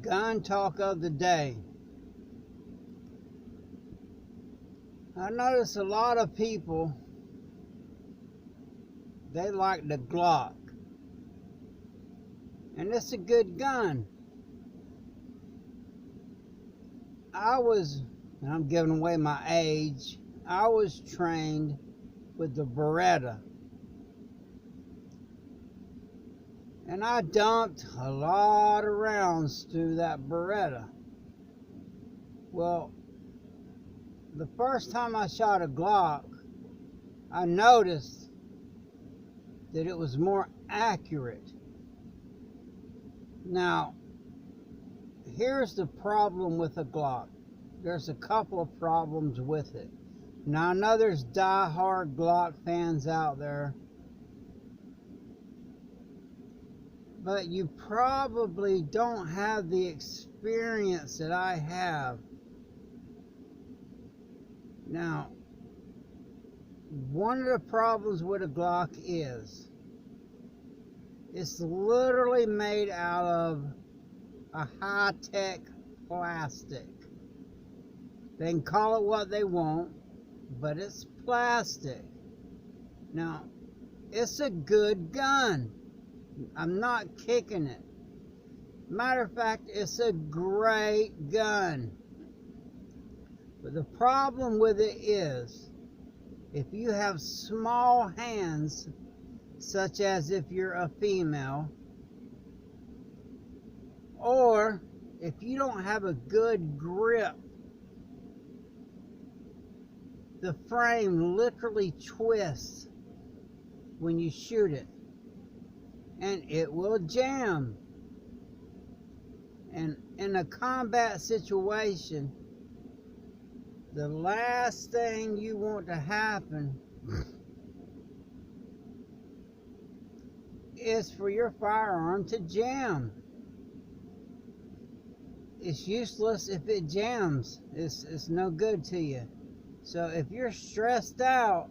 gun talk of the day. I notice a lot of people, they like the Glock. And it's a good gun. And I'm giving away my age, I was trained with the Beretta. And I dumped a lot of rounds through that Beretta. Well, the first time I shot a Glock, I noticed that it was more accurate. Now, here's the problem with a Glock. There's a couple of problems with it. Now, I know there's die-hard Glock fans out there, but you probably don't have the experience that I have. Now, one of the problems with a Glock is it's literally made out of a high-tech plastic. They can call it what they want, but it's plastic. Now, it's a good gun. I'm not kicking it. Matter of fact, it's a great gun. But the problem with it is, if you have small hands, such as if you're a female, or if you don't have a good grip, the frame literally twists when you shoot it, and it will jam. And in a combat situation, the last thing you want to happen is for your firearm to jam. It's useless if it jams. It's no good to you. So if you're stressed out,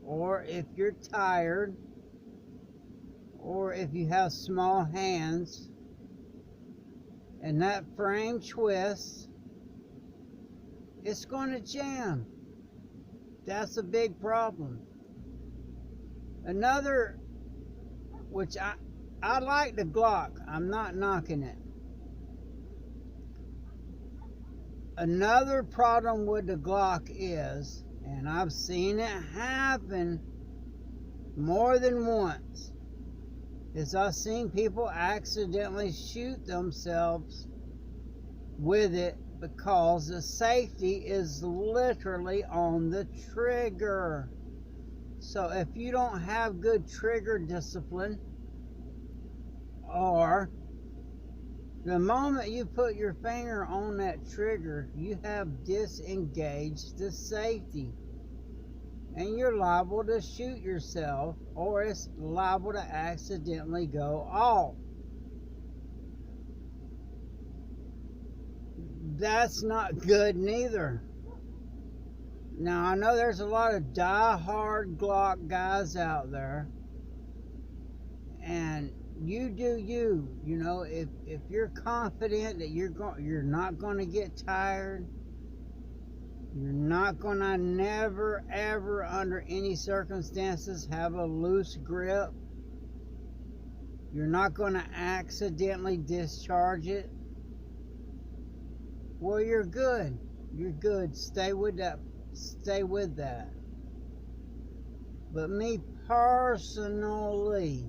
or if you're tired, or if you have small hands, and that frame twists, it's going to jam. That's a big problem. Another, which I like the Glock. I'm not knocking it. Another problem with the Glock is, and I've seen it happen more than once, is I've seen people accidentally shoot themselves with it because the safety is literally on the trigger. So if you don't have good trigger discipline, or the moment you put your finger on that trigger, you have disengaged the safety, and you're liable to shoot yourself, or it's liable to accidentally go off. That's not good neither. Now, I know there's a lot of die-hard Glock guys out there, and you do you. You know, if you're confident that you're not going to get tired, you're not going to never ever under any circumstances have a loose grip, you're not going to accidentally discharge it, well, you're good. You're good. Stay with that. But me personally,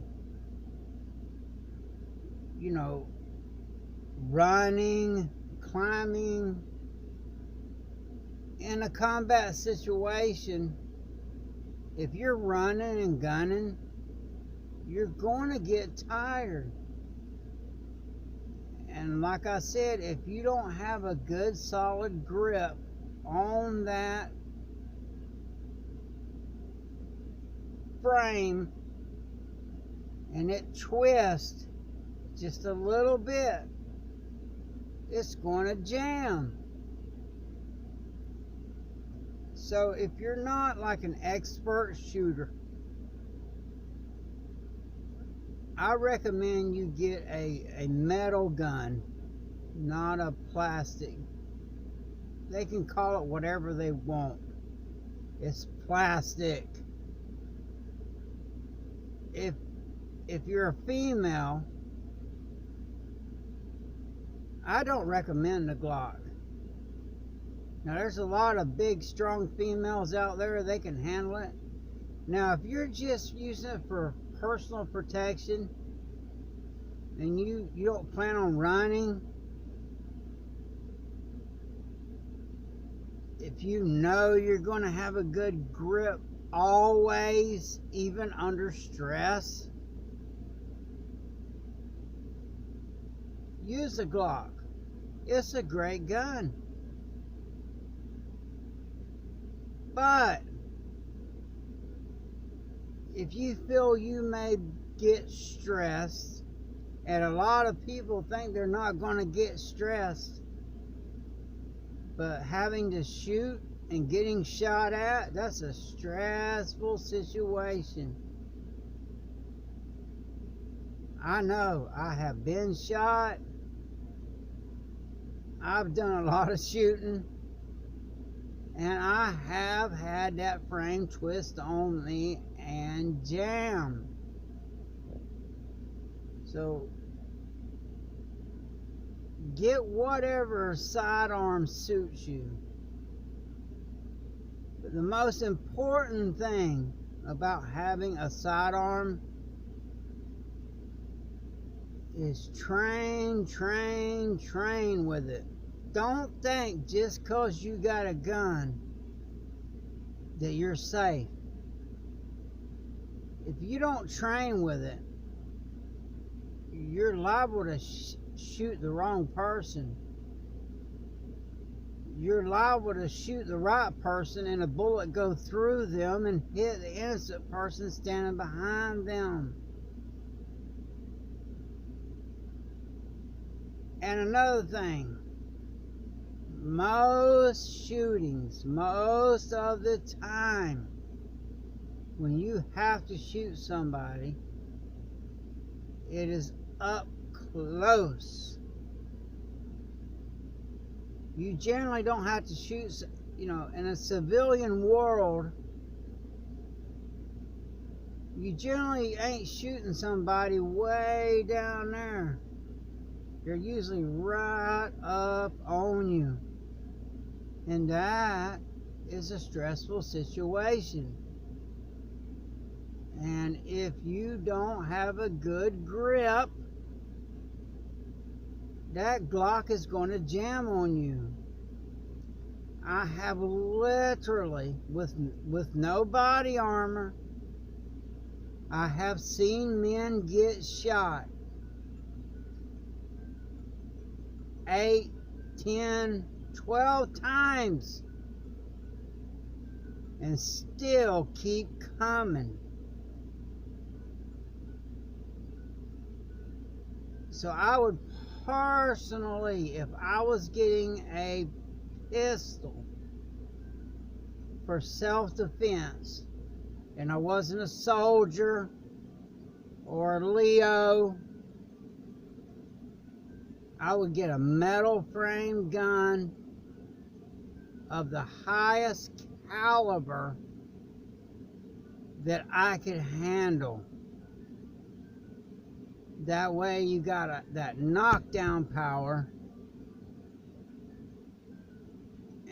you know, running, climbing, in a combat situation, if you're running and gunning, you're going to get tired. And like I said, if you don't have a good solid grip on that frame and it twists just a little bit, it's going to jam. So if you're not like an expert shooter, I recommend you get a metal gun, not a plastic. They can call it whatever they want. It's plastic. If you're a female, I don't recommend the Glock. Now there's a lot of big strong females out there, they can handle it. Now if you're just using it for personal protection and you don't plan on running, if you know you're going to have a good grip always, even under stress, use the Glock. It's a great gun. But if you feel you may get stressed, and a lot of people think they're not going to get stressed, but having to shoot and getting shot at, that's a stressful situation. I know, I have been shot. I've done a lot of shooting, and I have had that frame twist on me and jam. So get whatever sidearm suits you. But the most important thing about having a sidearm is train with it. Don't think just because you got a gun that you're safe. If you don't train with it, you're liable to shoot the wrong person. You're liable to shoot the right person and a bullet go through them and hit the innocent person standing behind them. And another thing, most shootings, most of the time, when you have to shoot somebody, it is up close. You generally don't have to shoot, in a civilian world, you generally ain't shooting somebody way down there. They're usually right up on you. And that is a stressful situation. And if you don't have a good grip, that Glock is going to jam on you. I have literally, with no body armor, I have seen men get shot 8, 10, 12 times and still keep coming. So I would personally, if I was getting a pistol for self-defense and I wasn't a soldier or a Leo, I would get a metal frame gun of the highest caliber that I could handle. That way you got that knockdown power.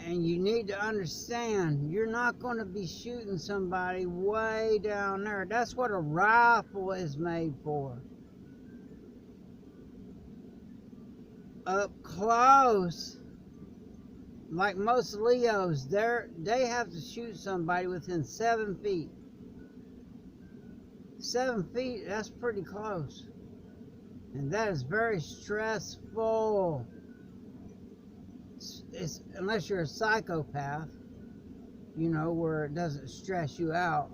And you need to understand, you're not going to be shooting somebody way down there. That's what a rifle is made for. Up close, like most Leos, they have to shoot somebody within 7 feet. 7 feet, that's pretty close. And that is very stressful. It's unless you're a psychopath, where it doesn't stress you out.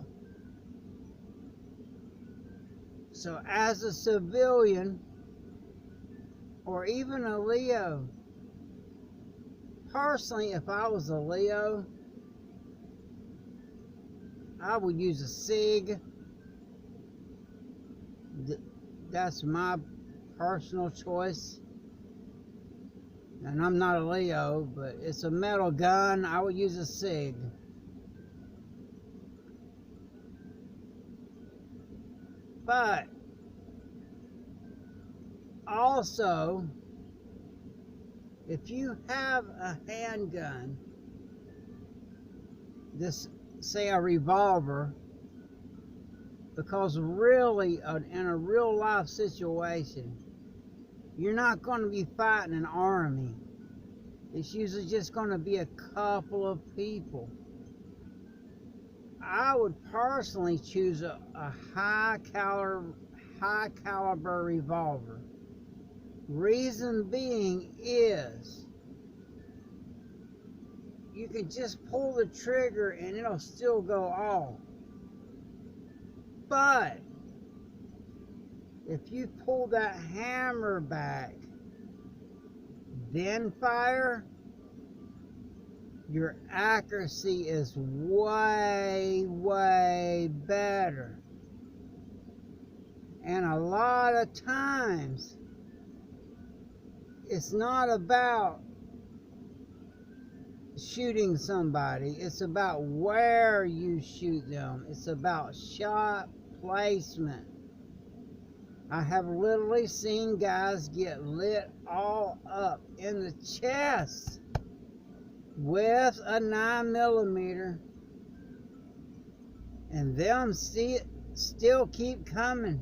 So as a civilian, or even a Leo, personally, if I was a Leo, I would use a SIG. that's my personal choice. And I'm not a Leo, but it's a metal gun. I would use a SIG. But also, if you have a handgun, this, say a revolver, because really in a real life situation, you're not going to be fighting an army. It's usually just going to be a couple of people. I would personally choose a high caliber revolver. Reason being is you can just pull the trigger and it'll still go off. But if you pull that hammer back, then fire, your accuracy is way, way better. And a lot of times, it's not about shooting somebody, it's about where you shoot them. It's about shot placement. I have literally seen guys get lit all up in the chest with a 9mm, and them still keep coming.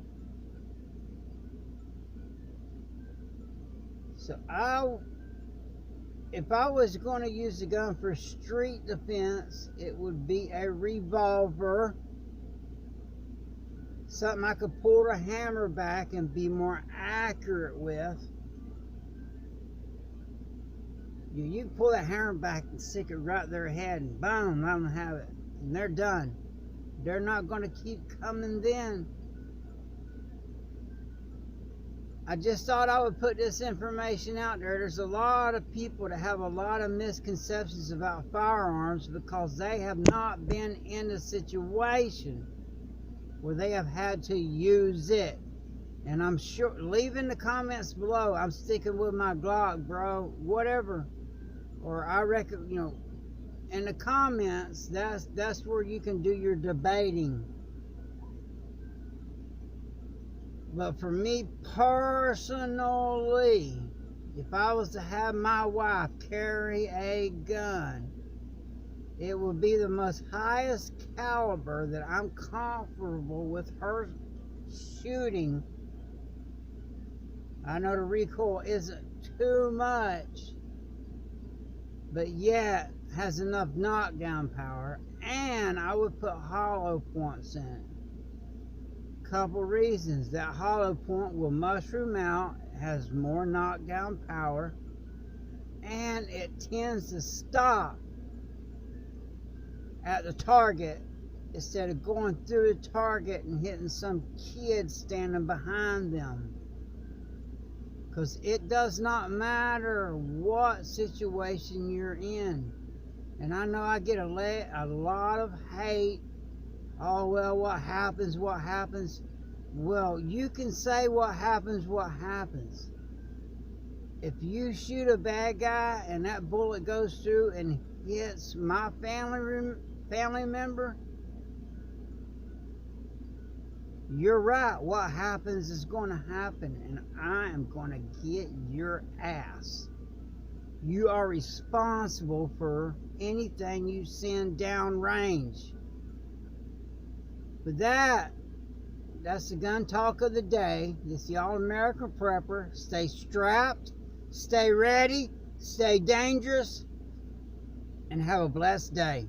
So if I was going to use the gun for street defense, it would be a revolver. Something I could pull the hammer back and be more accurate with. You can pull that hammer back and stick it right their head and boom, let them have it. And they're done. They're not going to keep coming then. I just thought I would put this information out there. There's a lot of people that have a lot of misconceptions about firearms because they have not been in a situation where they have had to use it. And I'm sure, leave in the comments below, I'm sticking with my Glock, bro, whatever. Or I reckon, in the comments, that's where you can do your debating. But for me personally, if I was to have my wife carry a gun, it would be the most highest caliber that I'm comfortable with her shooting. I know the recoil isn't too much, but yet has enough knockdown power, and I would put hollow points in it. Couple reasons. That hollow point will mushroom out, has more knockdown power, and it tends to stop at the target instead of going through the target and hitting some kid standing behind them. Because it does not matter what situation you're in. And I know I get a lot of hate. Oh, well, what happens? Well, you can say what happens. If you shoot a bad guy and that bullet goes through and hits my family member, you're right. What happens is going to happen, and I am going to get your ass. You are responsible for anything you send downrange. But that's the gun talk of the day. It's the All-American Prepper. Stay strapped, stay ready, stay dangerous, and have a blessed day.